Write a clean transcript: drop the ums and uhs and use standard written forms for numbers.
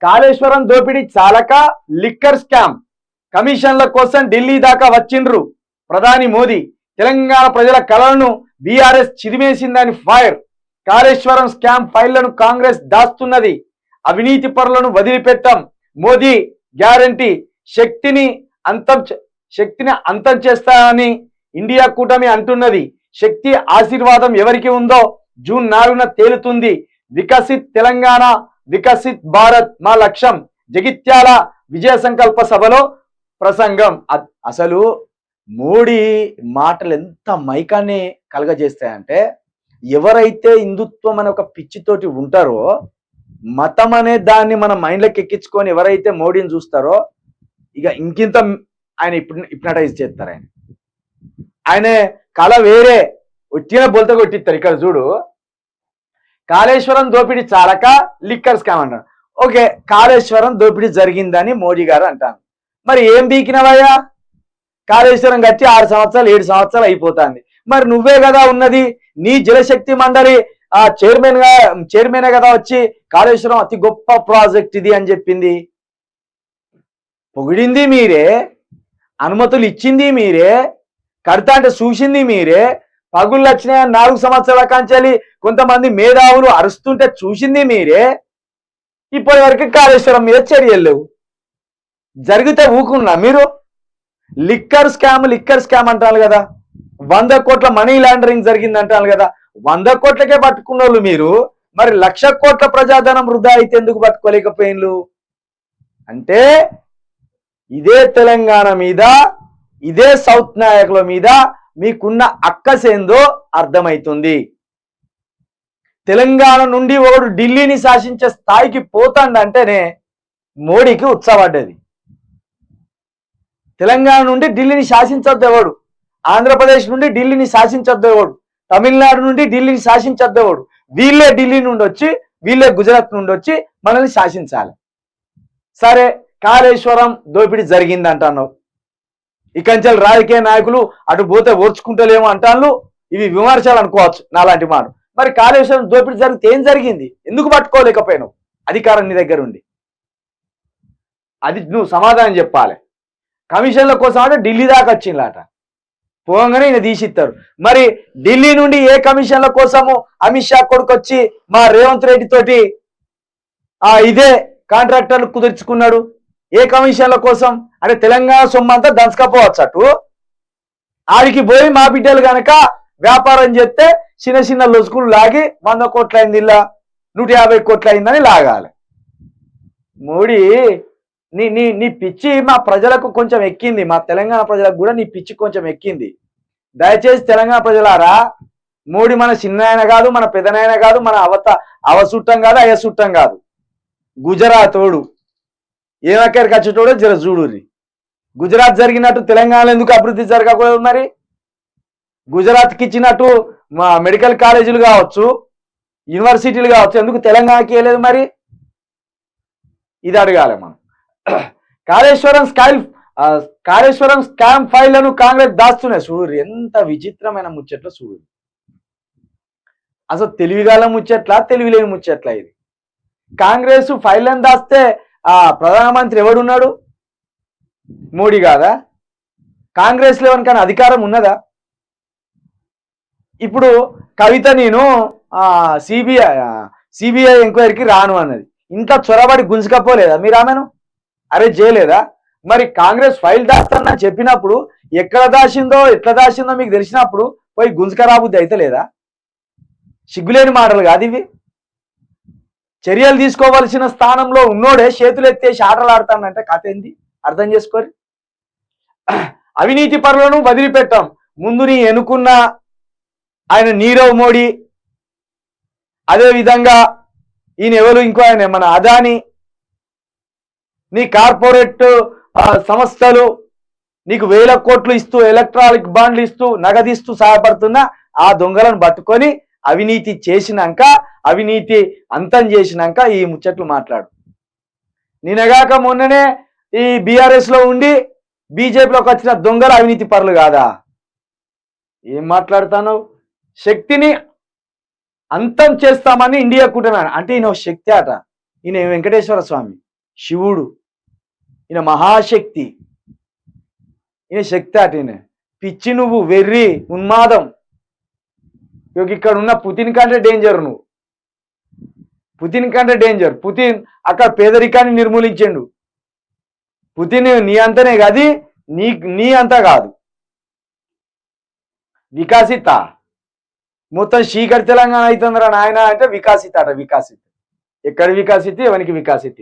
కాళేశ్వరం దోపిడీ చాలక liquor scam కమిషన్ల కోసం ఢిల్లీ దాకా వచ్చిండ్రు ప్రధాని మోదీ. తెలంగాణ ప్రజల కలలను బీఆర్ఎస్ చిదిమేసిందని ఫైర్. కాళేశ్వరం స్కామ్ ఫైళ్లను కాంగ్రెస్ దాస్తున్నది. అవినీతి పరులను వదిలిపెట్టాం. మోదీ గ్యారంటీ. శక్తిని అంతం చేస్తానని ఇండియా కూటమి అంటున్నది. శక్తి ఆశీర్వాదం ఎవరికి ఉందో జూన్ 4న తేలుతుంది. వికసిత్ తెలంగాణ, వికసిత్ భారత్ మా లక్ష్యం. జగిత్యాల విజయ సంకల్ప సభలో ప్రసంగం. అసలు మోడీ మాటలు ఎంత మైకాన్ని కలగజేస్తాయంటే, ఎవరైతే హిందుత్వం అనే ఒక పిచ్చితోటి ఉంటారో, మతం అనే దాన్ని మన మైండ్లోకి ఎక్కించుకొని ఎవరైతే మోడీని చూస్తారో ఇక ఇంకింత ఆయన హిప్నటైజ్ చేస్తారు. ఆయన కళ వేరే వచ్చిన బొలత కొట్టిస్తారు. ఇక్కడ చూడు, కాళేశ్వరం దోపిడీ చాలక లిక్కర్ స్కామ్ అంటారు. ఓకే, కాళేశ్వరం దోపిడీ జరిగిందని మోడీ గారు అంటాను. మరి ఏం బీకినవయ్యా? కాళేశ్వరం కట్టి 6 సంవత్సరాలు 7 సంవత్సరాలు అయిపోతుంది. మరి నువ్వే కదా ఉన్నది, నీ జలశక్తి మండలి చైర్మన్ కదా వచ్చి కాళేశ్వరం అతి గొప్ప ప్రాజెక్ట్ ఇది అని చెప్పింది. పొగిడింది మీరే, అనుమతులు ఇచ్చింది మీరే, కడతా అంటే చూసింది మీరే. పగుళ్ళు వచ్చినాయి 4 సంవత్సరాల కాంచాలి కొంతమంది మేధావులు అరుస్తుంటే చూసింది మీరే. ఇప్పటి వరకు కాళేశ్వరం మీద చర్యలు లేవు. జరిగితే ఊకున్నా మీరు? లిక్కర్ స్కామ్ అంటారు కదా, 100 కోట్ల మనీ లాండరింగ్ జరిగింది అంటారు కదా. 100 కోట్లకే పట్టుకున్న వాళ్ళు మీరు, మరి 1,00,000 కోట్ల ప్రజాధనం వృధా అయితే ఎందుకు పట్టుకోలేకపోయిన్లు? అంటే ఇదే తెలంగాణ మీద, ఇదే సౌత్ నాయకుల మీద మీకున్న అక్కసేందో అర్థమవుతుంది. తెలంగాణ నుండి ఒకడు ఢిల్లీని శాసించే స్థాయికి పోతాడంటేనే మోడీకి ఉత్సాహపడ్డది. తెలంగాణ నుండి ఢిల్లీని శాసించొద్దు ఎవడు, ఆంధ్రప్రదేశ్ నుండి ఢిల్లీని శాసించొద్దు ఎవడు, తమిళనాడు నుండి ఢిల్లీని శాసించొద్దు ఎవడు. వీళ్ళే ఢిల్లీ నుండి వచ్చి, వీళ్ళే గుజరాత్ నుండి వచ్చి మనల్ని శాసించాలి. సరే, కాళేశ్వరం దోపిడీ జరిగింది అంటున్నావు. ఇకంచెల్ రాజకీయ నాయకులు అటు పోతే ఓర్చుకుంటలేమో అంటాను. ఇవి విమర్శలు అనుకోవచ్చు నాలాంటి మాట. మరి కాళేశ్వరం దోపిడీ జరిగితే ఏం జరిగింది? ఎందుకు పట్టుకోలేకపోయినావు? అధికారం నీ దగ్గర ఉంది, అది నువ్వు సమాధానం చెప్పాలి. కమిషన్ల కోసం అంటే ఢిల్లీ దాకా వచ్చిందట, పోగానే ఈయన తీసిస్తారు. మరి ఢిల్లీ నుండి ఏ కమిషన్ల కోసము అమిత్ షా కొడుకు వచ్చి మా రేవంత్ రెడ్డి తోటి ఇదే కాంట్రాక్టర్లు కుదుర్చుకున్నాడు? ఏ కమిషన్ల కోసం? అంటే తెలంగాణ సొమ్మంతా దంచకపోవచ్చు. అటు ఆడికి పోయి మా బిడ్డలు కనుక వ్యాపారం చేస్తే చిన్న చిన్న లొసుకులు లాగి 100 కోట్లు అయింది, ఇలా 150 కోట్లు అయిందని లాగాలి. మోడీ నీ నీ నీ పిచ్చి మా ప్రజలకు కొంచెం ఎక్కింది, మా తెలంగాణ ప్రజలకు కూడా నీ పిచ్చి కొంచెం ఎక్కింది. దయచేసి తెలంగాణ ప్రజలారా, మోడీ మన చిన్నాయన కాదు, మన పెదనాయన కాదు, మన అవసుట్టం కాదు, అయ్యసుట్టం కాదు, గుజరాతోడు. ఏమక్కడికి వచ్చేటోడో జర చూడుర్రి. గుజరాత్ జరిగినట్టు తెలంగాణలో ఎందుకు అభివృద్ధి జరగకూడదు? మరి గుజరాత్కి ఇచ్చినట్టు మా మెడికల్ కాలేజీలు కావచ్చు, యూనివర్సిటీలు కావచ్చు, ఎందుకు తెలంగాణకి ఇవ్వలేదు? మరి ఇది అడగాలి మనం. కాళేశ్వరం స్కామ్ ఫైళ్లను కాంగ్రెస్ దాస్తున్నాయి. చూడు ఎంత విచిత్రమైన ముచ్చట్ల. చూడు అసలు తెలివిగాల ముచ్చట్ల, తెలివిలేని ముచ్చట్ల. ఇది కాంగ్రెస్ ఫైళ్లను దాస్తే ప్రధానమంత్రి ఎవడున్నాడు? మోడీ కాదా? కాంగ్రెస్ లో ఎవరికైనా అధికారం ఉన్నదా? ఇప్పుడు కవిత నేను సిబిఐ ఎంక్వైరీకి రాను అన్నది. ఇంట్లో చొరబడి గుంజుకపోలేదా మీరు ఆమెను? అరెస్ట్ చేయలేదా? మరి కాంగ్రెస్ ఫైల్ దాస్తానని చెప్పినప్పుడు ఎక్కడ దాచిందో ఎట్లా దాచిందో మీకు తెలిసినప్పుడు పోయి గుంజుకరాబుద్ది అయితే లేదా? సిగ్గులేని మాటలు కాదు ఇవి. చర్యలు తీసుకోవాల్సిన స్థానంలో ఉన్నోడే చేతులు ఎత్తేసి ఆటలు ఆడతానంటే కథ ఏంది? అర్థం చేసుకోరు. అవినీతి పరులను వదిలిపెట్టాం. ముందు నీ ఎన్నుకున్న ఆయన నీరవ్ మోడీ, అదే విధంగా ఈయన ఎవరు ఇంకో ఆయన మన అదాని, నీ కార్పొరేట్ సంస్థలు నీకు 1000 కోట్లు ఇస్తూ, ఎలక్ట్రానిక్ బాండ్లు ఇస్తూ, నగదిస్తూ సహాయపడుతున్న ఆ దొంగలను పట్టుకొని అవినీతి చేసినాక, అవినీతి అంతం చేసినాక ఈ ముచ్చట్లు మాట్లాడు. నిన్నగాక మొన్ననే ఈ బీఆర్ఎస్ లో ఉండి బీజేపీలోకి వచ్చిన దొంగలు అవినీతి పరులు కాదా? ఏం మాట్లాడుతాను? శక్తిని అంతం చేస్తామని ఇండియా కూటమి అంటే ఈయన శక్తి అట. ఈయన వెంకటేశ్వర స్వామి. శివుడు, ఈయన మహాశక్తి, ఈయన శక్తి అట ఈయన. పిచ్చి నువ్వు, వెర్రి, ఉన్మాదం. ఇక్కడ ఉన్న పుతిన్ కంటే డేంజర్ నువ్వు. పుతిన్ కంటే డేంజర్. పుతిన్ అక్కడ పేదరికాన్ని నిర్మూలించిండు. పుతిన్ నీ అంతనే కాదు, నీ అంతా కాదు. వికాసిత మొత్తం శ్రీకర్ తెలంగాణ అవుతుందిరా నాయన అంటే వికాసిత అట. వికాసిత ఎక్కడ వికాసిత, ఎవరికి వికాసిత?